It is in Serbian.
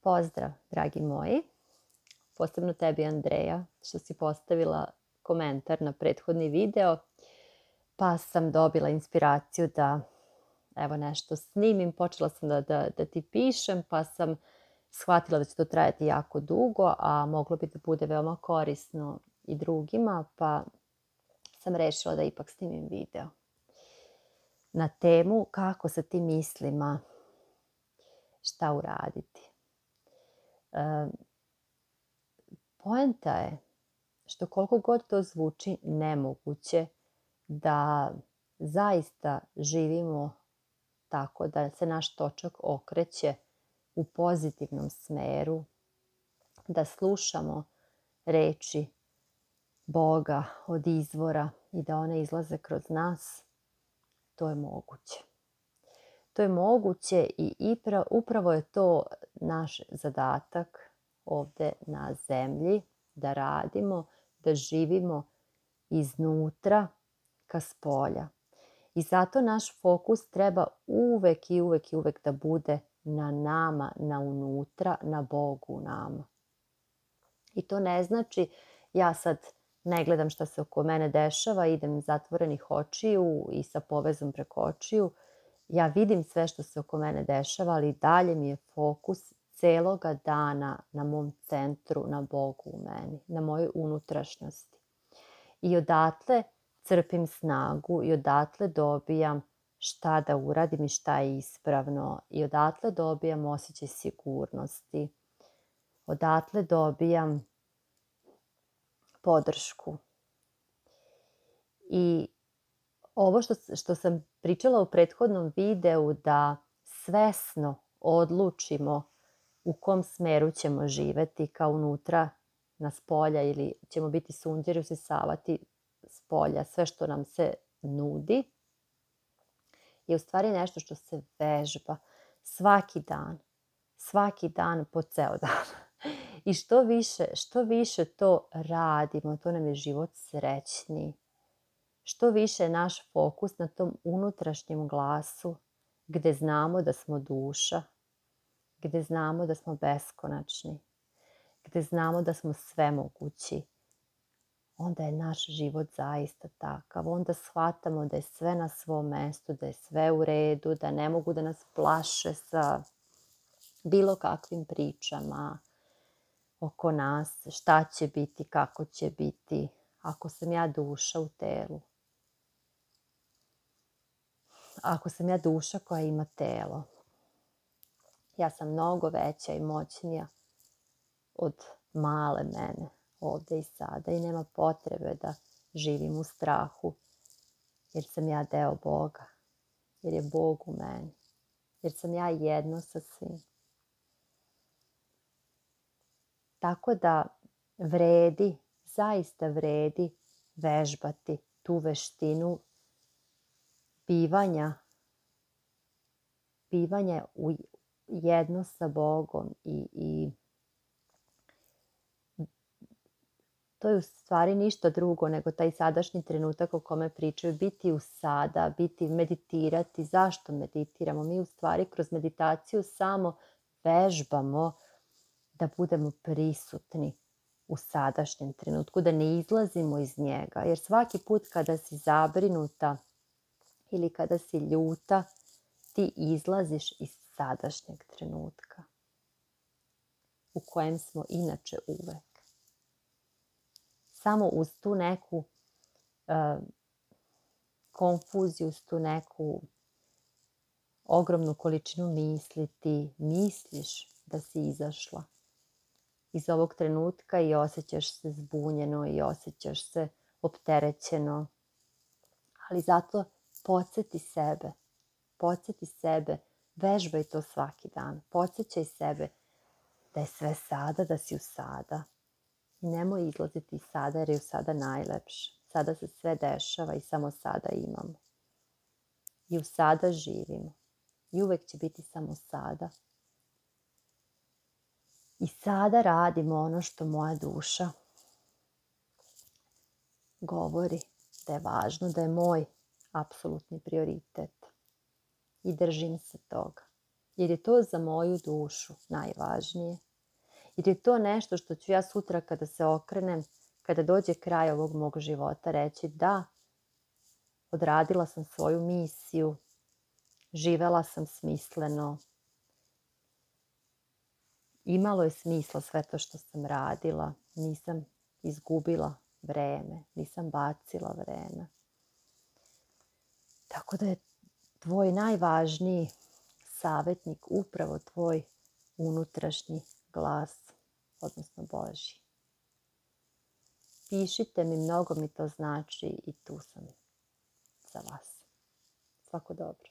Pozdrav, dragi moji. Posebno tebi, Andreja, što si postavila komentar na prethodni video, pa sam dobila inspiraciju da nešto snimim. Počela sam da ti pišem, pa sam shvatila da će to trajati jako dugo, a moglo bi da bude veoma korisno i drugima, pa sam rešila da ipak snimim video na temu kako sa tim mislima šta uraditi. Poenta je što koliko god to zvuči nemoguće da zaista živimo tako da se naš točak okreće u pozitivnom smeru, da slušamo reči Boga od izvora i da one izlaze kroz nas, to je moguće. To je moguće i upravo je to naš zadatak ovde na zemlji, da radimo, da živimo iznutra ka spolja. I zato naš fokus treba uvek da bude na nama, na unutra, na Bogu u nama. I to ne znači ja sad ne gledam šta se oko mene dešava, idem zatvorenih očiju i sa povezom preko očiju. Ja vidim sve što se oko mene dešava, ali dalje mi je fokus celoga dana na mom centru, na Bogu u meni, na mojoj unutrašnjosti. I odatle crpim snagu i odatle dobijam šta da uradim i šta je ispravno. I odatle dobijam osjećaj sigurnosti. Odatle dobijam podršku. I ovo što sam pričala u prethodnom videu, da svesno odlučimo u kom smeru ćemo živeti, kao unutra na spolja, ili ćemo biti sunđeri usisavati spolja sve što nam se nudi, je u stvari nešto što se vežba svaki dan po ceo dan. I što više to radimo, to nam je život srećniji. Što više je naš fokus na tom unutrašnjem glasu, gde znamo da smo duša, gde znamo da smo beskonačni, gde znamo da smo svemogući, onda je naš život zaista takav. Onda shvatamo da je sve na svom mestu, da je sve u redu, da ne mogu da nas plaše sa bilo kakvim pričama oko nas, šta će biti, kako će biti, ako sam ja duša u telu. Ako sam ja duša koja ima telo, ja sam mnogo veća i moćnija od male mene ovde i sada i nema potrebe da živim u strahu, jer sam ja deo Boga, jer je Bog u meni, jer sam ja jedno sa svim. Tako da zaista vredi vežbati tu veštinu bivanja u jedno sa Bogom i to je u stvari ništa drugo nego taj sadašnji trenutak o kome pričaju, biti u sada, meditirati. Zašto meditiramo? Mi u stvari kroz meditaciju samo vežbamo da budemo prisutni u sadašnjem trenutku, da ne izlazimo iz njega. Jer svaki put kada si zabrinuta ili kada si ljuta, ti izlaziš iz sadašnjeg trenutka u kojem smo inače uvek. Samo uz tu neku konfuziju, uz tu neku ogromnu količinu misli, ti misliš da si izašla iz ovog trenutka i osjećaš se zbunjeno i osjećaš se opterećeno. Ali zato podsjeti sebe, vežbaj to svaki dan. Podsjećaj sebe da je sve sada, da si u sada. I nemoj izlaziti iz sada jer je u sada najlepše. Sada se sve dešava i samo sada imamo. I u sada živimo. I uvek će biti samo sada. I sada radimo ono što moja duša govori da je važno, da je moj apsolutni prioritet. I držim se toga. jer je to za moju dušu najvažnije. Jer je to nešto što ću ja sutra kada se okrenem, kada dođe kraj ovog mog života, reći da, odradila sam svoju misiju, živela sam smisleno, imalo je smisla sve to što sam radila, nisam izgubila vreme, nisam bacila vreme. Tako da je tvoj najvažniji savjetnik upravo tvoj unutrašnji glas, odnosno Božji. Pišite mi, mnogo mi to znači i tu sam za vas. Svako dobro.